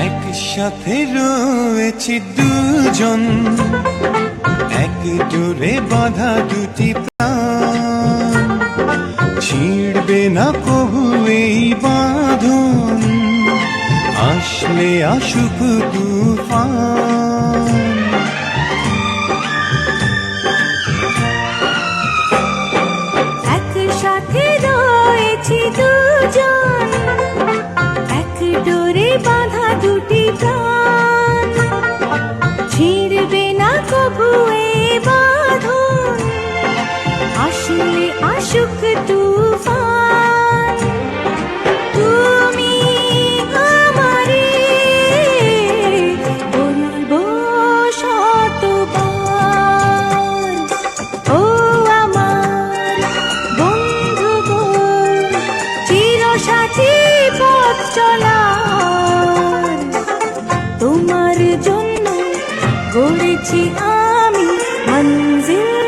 একসাথে রয়েছি দুজন, এক জোরে বাঁধা দুটি প্রাণ, ছিড়বে না কবু এই বাঁধন, আসলে আসুক তুফান। একসাথে রয়েছি দুজন, এক ডোরে বাঁধা দুটি প্রাণ, ছিড়বে না কবু এ বাঁধন, আসলে আসুক তুফান। তুমি আমারে বলবো শতবার, ও আমার বন্ধু গো, চিরসাথী পথ চলার। তোমার জন্য গড়েছি আমি মঞ্জিল।